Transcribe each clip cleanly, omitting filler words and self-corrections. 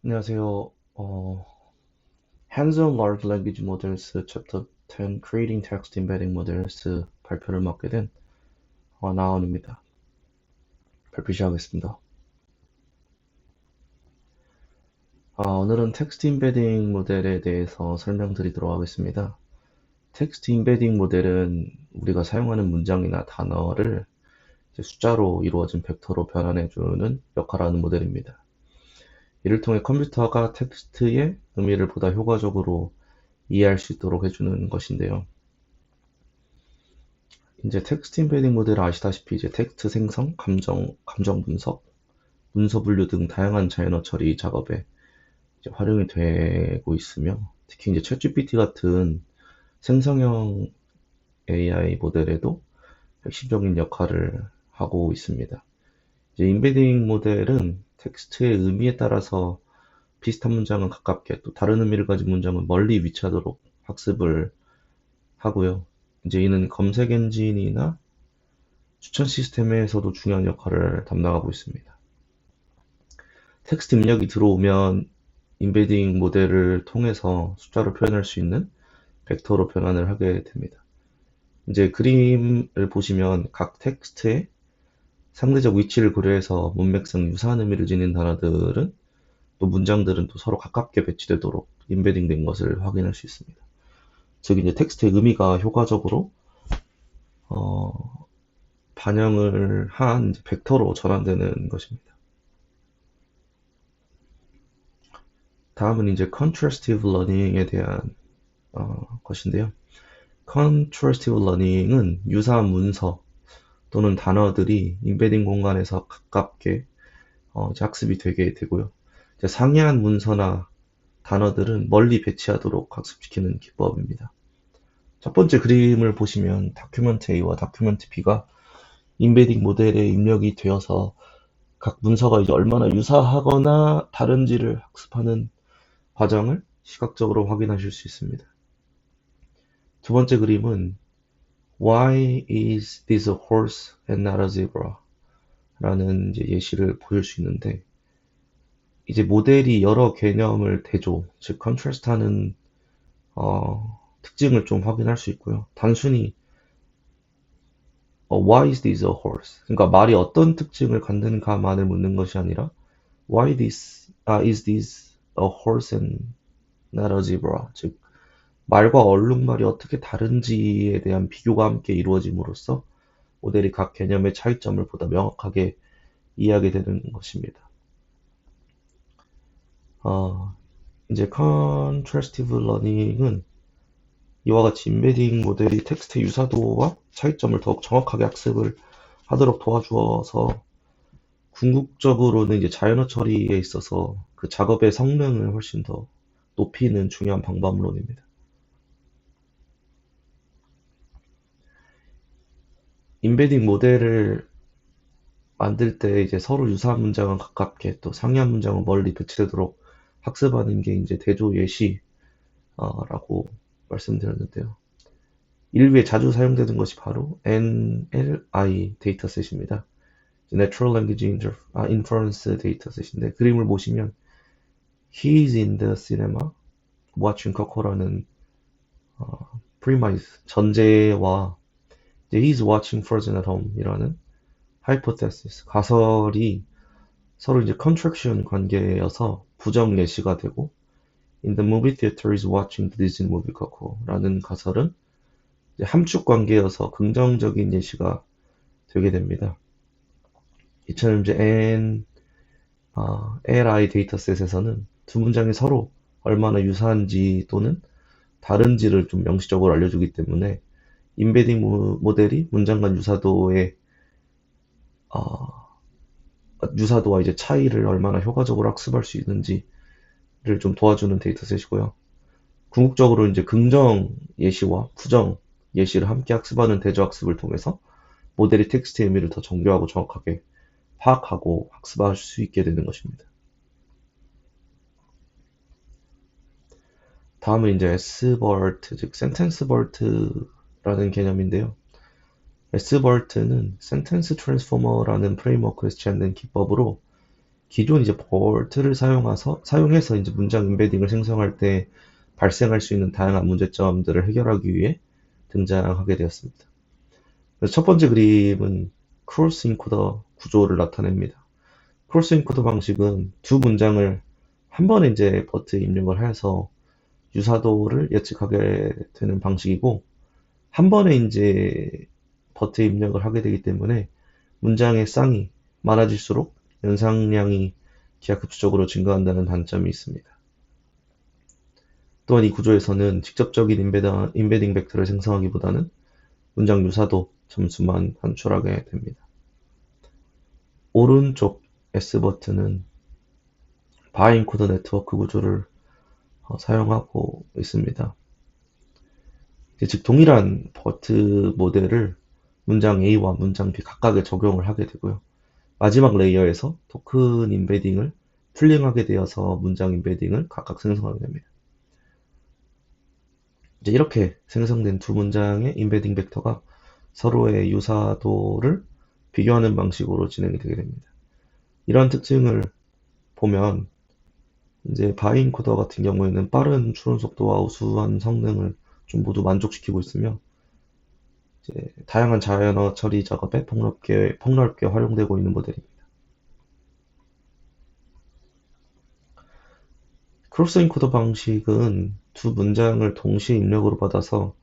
안녕하세요. Hands-on Large Language Models Chapter 10 Creating Text Embedding Models 발표를 맡게 된 나은입니다. 발표 시작하겠습니다. 오늘은 텍스트 임베딩 모델에 대해서 설명드리도록 하겠습니다. 텍스트 임베딩 모델은 우리가 사용하는 문장이나 단어를 숫자로 이루어진 벡터로 변환해주는 역할을 하는 모델입니다. 이를 통해 컴퓨터가 텍스트의 의미를 보다 효과적으로 이해할 수 있도록 해주는 것인데요. 이제 텍스트 임베딩 모델을 아시다시피 이제 텍스트 생성, 감정 분석, 문서 분류 등 다양한 자연어 처리 작업에 이제 활용이 되고 있으며, 특히 이제 챗GPT 같은 생성형 AI 모델에도 핵심적인 역할을 하고 있습니다. 이제 임베딩 모델은 텍스트의 의미에 따라서 비슷한 문장은 가깝게, 또 다른 의미를 가진 문장은 멀리 위치하도록 학습을 하고요. 이제 이는 검색 엔진이나 추천 시스템에서도 중요한 역할을 담당하고 있습니다. 텍스트 입력이 들어오면 임베딩 모델을 통해서 숫자로 표현할 수 있는 벡터로 변환을 하게 됩니다. 이제 그림을 보시면 각 텍스트의 상대적 위치를 고려해서 문맥상 유사한 의미를 지닌 단어들은, 또 문장들은 또 서로 가깝게 배치되도록 임베딩 된 것을 확인할 수 있습니다. 즉 이제 텍스트의 의미가 효과적으로 반영을 한 벡터로 전환되는 것입니다. 다음은 이제 contrastive learning에 대한 것인데요. contrastive learning은 유사한 문서 또는 단어들이 임베딩 공간에서 가깝게 학습이 되게 되고요. 상이한 문서나 단어들은 멀리 배치하도록 학습시키는 기법입니다. 첫 번째 그림을 보시면 다큐멘트 A와 다큐멘트 B가 임베딩 모델에 입력이 되어서 각 문서가 이제 얼마나 유사하거나 다른지를 학습하는 과정을 시각적으로 확인하실 수 있습니다. 두 번째 그림은 Why is this a horse and not a zebra? 라는 이제 예시를 보일 수 있는데, 이제 모델이 여러 개념을 대조, 즉 컨트라스트하는 특징을 좀 확인할 수 있고요. 단순히 Why is this a horse? 그러니까 말이 어떤 특징을 갖는가만을 묻는 것이 아니라 Why is this a horse and not a zebra? 즉 말과 얼룩말이 어떻게 다른지에 대한 비교가 함께 이루어짐으로써 모델이 각 개념의 차이점을 보다 명확하게 이해하게 되는 것입니다. 이제 contrastive learning은 이와 같이 임베딩 모델이 텍스트의 유사도와 차이점을 더욱 정확하게 학습을 하도록 도와주어서 궁극적으로는 이제 자연어 처리에 있어서 그 작업의 성능을 훨씬 더 높이는 중요한 방법론입니다. 임베딩 모델을 만들 때 이제 서로 유사한 문장은 가깝게, 또 상이한 문장은 멀리 배치되도록 학습하는 게 이제 대조 예시라고 말씀드렸는데요. 일부에 자주 사용되는 것이 바로 NLI 데이터셋입니다. Natural Language Inference 데이터셋인데, 그림을 보시면 He is in the cinema watching Coco라는 premise 전제와 He is watching Frozen at home 이라는 hypothesis 가설이 서로 이제 contraction 관계여서 부정 예시가 되고, In the movie theater is watching the Disney movie Coco라는 가설은 함축 관계여서 긍정적인 예시가 되게 됩니다. 이처럼 이제 LI 데이터셋에서는 두 문장이 서로 얼마나 유사한지 또는 다른지를 좀 명시적으로 알려주기 때문에 임베딩 모델이 문장 간 유사도와 이제 차이를 얼마나 효과적으로 학습할 수 있는지를 좀 도와주는 데이터셋이고요. 궁극적으로 이제 긍정 예시와 부정 예시를 함께 학습하는 대조 학습을 통해서 모델이 텍스트의 의미를 더 정교하고 정확하게 파악하고 학습할 수 있게 되는 것입니다. 다음은 이제 SBERT, 즉 Sentence BERT라는 개념인데요. SBERT는 Sentence Transformer라는 프레임워크에서 제안된 기법으로 기존 이제 볼트를 사용해서 이제 문장 임베딩을 생성할 때 발생할 수 있는 다양한 문제점들을 해결하기 위해 등장하게 되었습니다. 그래서 첫 번째 그림은 크로스 인코더 구조를 나타냅니다. 크로스 인코더 방식은 두 문장을 한 번에 이제 버트에 입력을 해서 유사도를 예측하게 되는 방식이고, 한 번에 이제 버트에 입력을 하게 되기 때문에 문장의 쌍이 많아질수록 연상량이 기하급수적으로 증가한다는 단점이 있습니다. 또한 이 구조에서는 직접적인 임베딩 벡터를 생성하기보다는 문장 유사도 점수만 환출하게 됩니다. 오른쪽 S버튼은 바이엔코더 네트워크 구조를 사용하고 있습니다. 즉 동일한 버트 모델을 문장 A와 문장 B 각각에 적용을 하게 되고요. 마지막 레이어에서 토큰 임베딩을 풀링하게 되어서 문장 임베딩을 각각 생성하게 됩니다. 이제 이렇게 생성된 두 문장의 임베딩 벡터가 서로의 유사도를 비교하는 방식으로 진행이 되게 됩니다. 이런 특징을 보면 이제 바이엔코더 같은 경우에는 빠른 추론 속도와 우수한 성능을 좀 모두 만족시키고 있으며, 이제 다양한 자연어 처리 작업에 폭넓게 활용되고 있는 모델입니다. 크로스 인코더 방식은 두 문장을 동시에 입력으로 받아서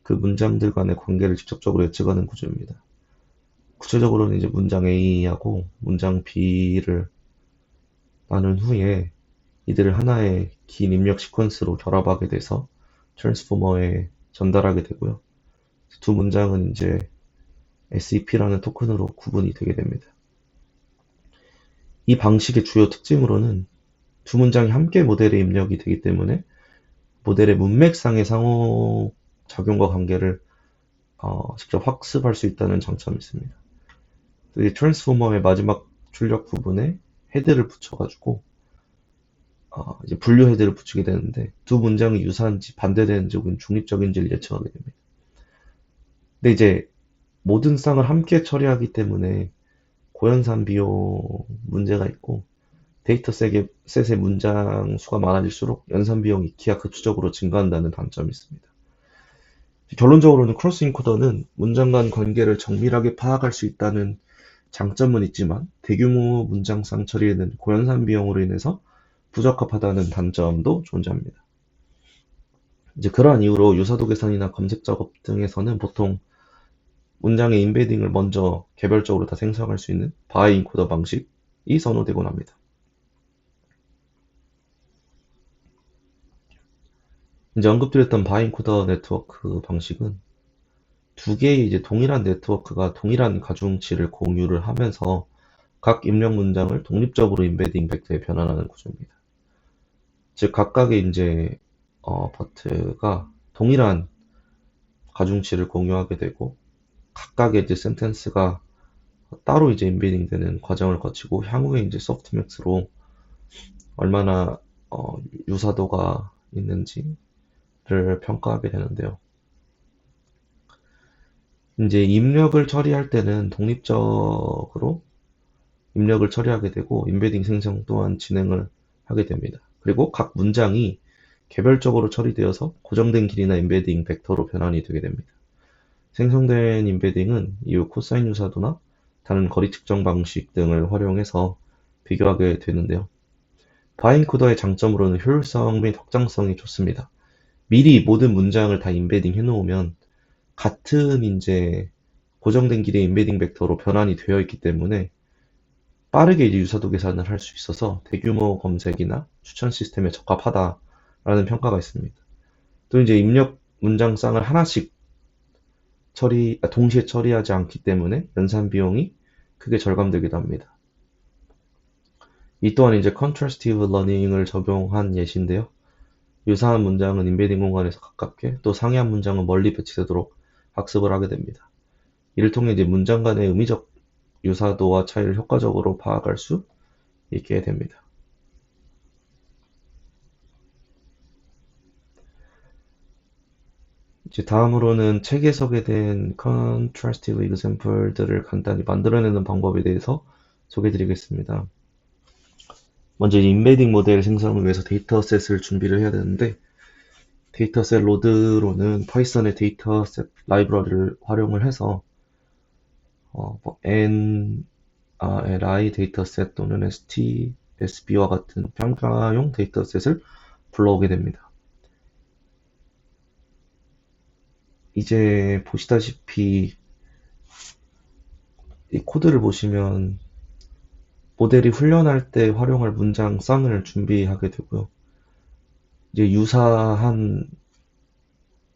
그 문장들 간의 관계를 직접적으로 예측하는 구조입니다. 구체적으로는 이제 문장 A하고 문장 B를 나눈 후에 이들을 하나의 긴 입력 시퀀스로 결합하게 돼서 트랜스포머에 전달하게 되고요. 두 문장은 이제 SEP라는 토큰으로 구분이 되게 됩니다. 이 방식의 주요 특징으로는 두 문장이 함께 모델에 입력이 되기 때문에 모델의 문맥상의 상호작용과 관계를 직접 학습할 수 있다는 장점이 있습니다. 이 트랜스포머의 마지막 출력 부분에 헤드를 붙여가지고 이제 분류 헤드를 붙이게 되는데, 두 문장이 유사한지 반대되는지 혹은 중립적인지를 예측하게 됩니다. 근데 이제 모든 쌍을 함께 처리하기 때문에 고연산 비용 문제가 있고, 데이터셋의 문장 수가 많아질수록 연산 비용이 기하급수적으로 증가한다는 단점이 있습니다. 결론적으로는 크로스 인코더는 문장 간 관계를 정밀하게 파악할 수 있다는 장점은 있지만 대규모 문장쌍 처리에는 고연산 비용으로 인해서 부적합하다는 단점도 존재합니다. 이제 그러한 이유로 유사도 계산이나 검색 작업 등에서는 보통 문장의 임베딩을 먼저 개별적으로 다 생성할 수 있는 바이 인코더 방식이 선호되곤 합니다. 이제 언급드렸던 바이 인코더 네트워크 방식은 두 개의 이제 동일한 네트워크가 동일한 가중치를 공유를 하면서 각 입력 문장을 독립적으로 임베딩 벡터에 변환하는 구조입니다. 즉 각각의 이제 버트가 동일한 가중치를 공유하게 되고, 각각의 이제 센텐스가 따로 이제 임베딩 되는 과정을 거치고 향후에 이제 소프트맥스로 얼마나 유사도가 있는지를 평가하게 되는데요. 이제 입력을 처리할 때는 독립적으로 입력을 처리하게 되고 임베딩 생성 또한 진행을 하게 됩니다. 그리고 각 문장이 개별적으로 처리되어서 고정된 길이나 임베딩 벡터로 변환이 되게 됩니다. 생성된 임베딩은 이후 코사인 유사도나 다른 거리 측정 방식 등을 활용해서 비교하게 되는데요. 바이엔코더의 장점으로는 효율성 및 확장성이 좋습니다. 미리 모든 문장을 다 임베딩 해놓으면 같은 이제 고정된 길이의 임베딩 벡터로 변환이 되어 있기 때문에 빠르게 이제 유사도 계산을 할 수 있어서 대규모 검색이나 추천 시스템에 적합하다라는 평가가 있습니다. 또 이제 입력 문장쌍을 하나씩 동시에 처리하지 않기 때문에 연산 비용이 크게 절감되기도 합니다. 이 또한 이제 컨트라스티브 러닝을 적용한 예시인데요. 유사한 문장은 임베딩 공간에서 가깝게, 또 상이한 문장은 멀리 배치되도록 학습을 하게 됩니다. 이를 통해 이제 문장 간의 의미적 유사도와 차이를 효과적으로 파악할 수 있게 됩니다. 이제 다음으로는 책에 소개된 contrastive example들을 간단히 만들어내는 방법에 대해서 소개해 드리겠습니다. 먼저 이제 인베딩 모델 생성을 위해서 데이터셋을 준비를 해야 되는데, 데이터셋 로드로는 파이썬의 데이터셋 라이브러리를 활용을 해서 NRLI 데이터셋 또는 STSB와 같은 평가용 데이터셋을 불러오게 됩니다. 이제 보시다시피 이 코드를 보시면 모델이 훈련할 때 활용할 문장 쌍을 준비하게 되고요. 이제 유사한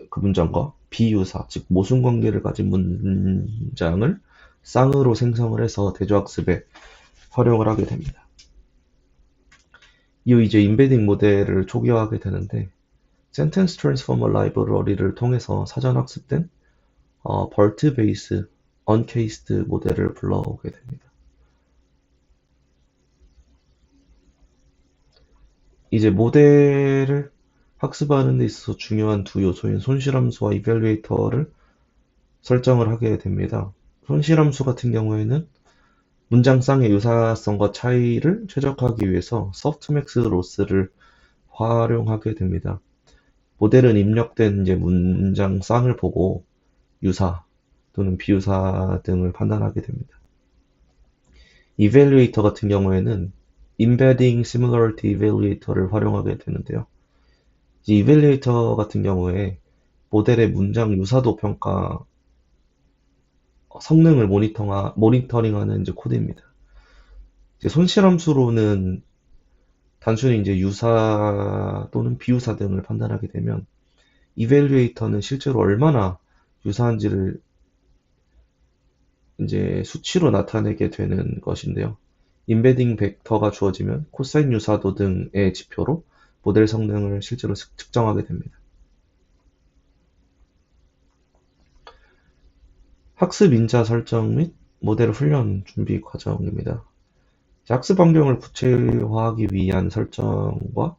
그 문장과 비유사, 즉 모순 관계를 가진 문장을 쌍으로 생성을 해서 대조학습에 활용을 하게 됩니다. 이후 이제 인베딩 모델을 초기화하게 되는데, 센텐스 트랜스포머 라이브러리를 통해서 사전 학습된 벌트 베이스 언케이스드 모델을 불러오게 됩니다. 이제 모델을 학습하는 데 있어서 중요한 두 요소인 손실함수와 이밸리에이터를 설정을 하게 됩니다. 손실함수 같은 경우에는 문장쌍의 유사성과 차이를 최적화하기 위해서 소프트맥스 로스를 활용하게 됩니다. 모델은 입력된 이제 문장쌍을 보고 유사 또는 비유사 등을 판단하게 됩니다. 이밸리에이터 같은 경우에는 Embedding Similarity Evaluator를 활용하게 되는데요. 이 이밸리에이터 같은 경우에 모델의 문장 유사도 평가 성능을 모니터링하는 이제 코드입니다. 이제 손실함수로는 단순히 이제 유사 또는 비유사 등을 판단하게 되면, 이밸리에이터는 실제로 얼마나 유사한지를 이제 수치로 나타내게 되는 것인데요. 인베딩 벡터가 주어지면 코사인 유사도 등의 지표로 모델 성능을 실제로 측정하게 됩니다. 학습 인자 설정 및 모델 훈련 준비 과정입니다. 학습 환경을 구체화하기 위한 설정과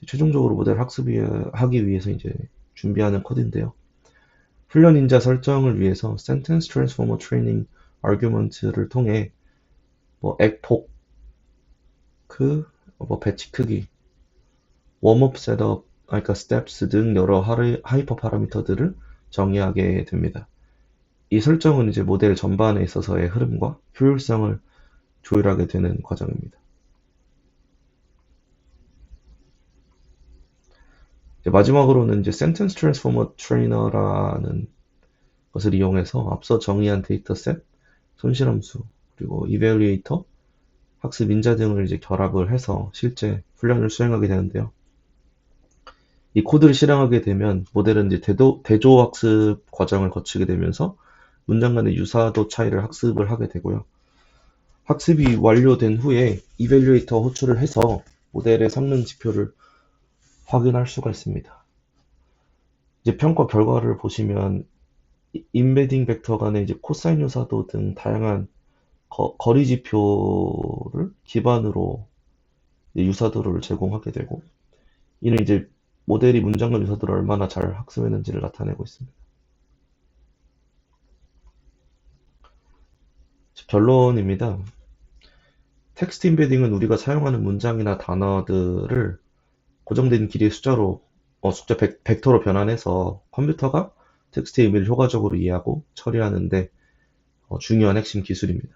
최종적으로 모델 학습하기 위해서 이제 준비하는 코드인데요. 훈련 인자 설정을 위해서 Sentence Transformer Training Argument를 통해 액폭, 배치 크기, 웜업 셋업, 그러니까 steps 등 여러 하이퍼 파라미터들을 정의하게 됩니다. 이 설정은 이제 모델 전반에 있어서의 흐름과 효율성을 조율하게 되는 과정입니다. 마지막으로는 이제 Sentence Transformer Trainer라는 것을 이용해서 앞서 정의한 데이터셋, 손실함수, 그리고 이밸리에이터, 학습 인자 등을 이제 결합을 해서 실제 훈련을 수행하게 되는데요. 이 코드를 실행하게 되면 모델은 이제 대조 학습 과정을 거치게 되면서 문장 간의 유사도 차이를 학습을 하게 되고요. 학습이 완료된 후에 이밸리에이터 호출을 해서 모델의 성능 지표를 확인할 수가 있습니다. 이제 평가 결과를 보시면 인베딩 벡터 간의 이제 코사인 유사도 등 다양한 거리 지표를 기반으로 유사도를 제공하게 되고, 이는 이제 모델이 문장 간 유사도를 얼마나 잘 학습했는지를 나타내고 있습니다. 결론입니다. 텍스트 인베딩은 우리가 사용하는 문장이나 단어들을 고정된 길이의 숫자 벡터로 변환해서 컴퓨터가 텍스트의 의미를 효과적으로 이해하고 처리하는데 중요한 핵심 기술입니다.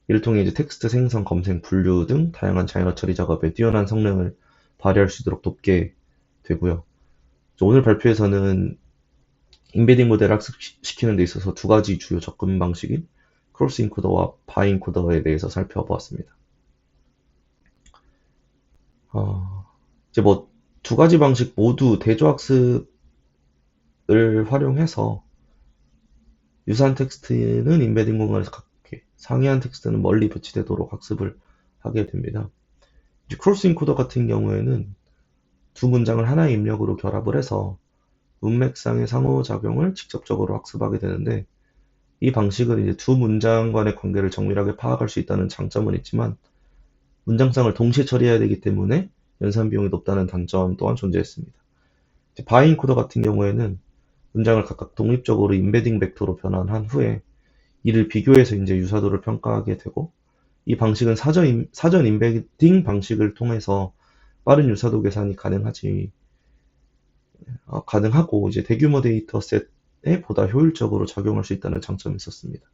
이를 통해 이제 텍스트 생성, 검색, 분류 등 다양한 자연어 처리 작업에 뛰어난 성능을 발휘할 수 있도록 돕게 되고요. 오늘 발표에서는 인베딩 모델을 학습시키는 데 있어서 두 가지 주요 접근 방식인 크로스 인코더와 바이 인코더에 대해서 살펴보았습니다. 이제 두 가지 방식 모두 대조학습을 활용해서 유사한 텍스트는 인베딩 공간에서 갖게, 상이한 텍스트는 멀리 배치되도록 학습을 하게 됩니다. 이제 크로스 인코더 같은 경우에는 두 문장을 하나의 입력으로 결합을 해서 문맥상의 상호작용을 직접적으로 학습하게 되는데, 이 방식은 이제 두 문장 간의 관계를 정밀하게 파악할 수 있다는 장점은 있지만 문장쌍을 동시에 처리해야 되기 때문에 연산 비용이 높다는 단점 또한 존재했습니다. 바이 인코더 같은 경우에는 문장을 각각 독립적으로 인베딩 벡터로 변환한 후에 이를 비교해서 이제 유사도를 평가하게 되고, 이 방식은 사전 임베딩 방식을 통해서 빠른 유사도 계산이 가능하고 이제 대규모 데이터셋에 보다 효율적으로 작용할 수 있다는 장점이 있었습니다.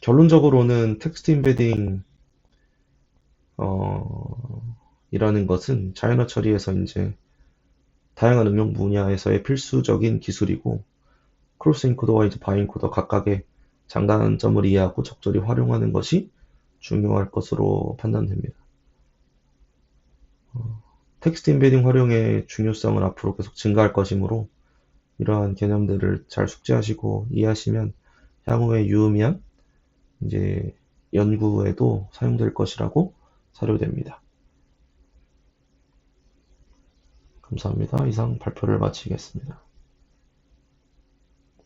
결론적으로는 텍스트 임베딩 이라는 것은 자연어 처리에서 이제 다양한 응용 분야에서의 필수적인 기술이고, 크로스 인코더와 이제 바이인코더 각각의 장단점을 이해하고 적절히 활용하는 것이 중요할 것으로 판단됩니다. 텍스트 임베딩 활용의 중요성은 앞으로 계속 증가할 것이므로 이러한 개념들을 잘 숙지하시고 이해하시면 향후에 유의미한 이제 연구에도 사용될 것이라고 사료됩니다. 감사합니다. 이상 발표를 마치겠습니다.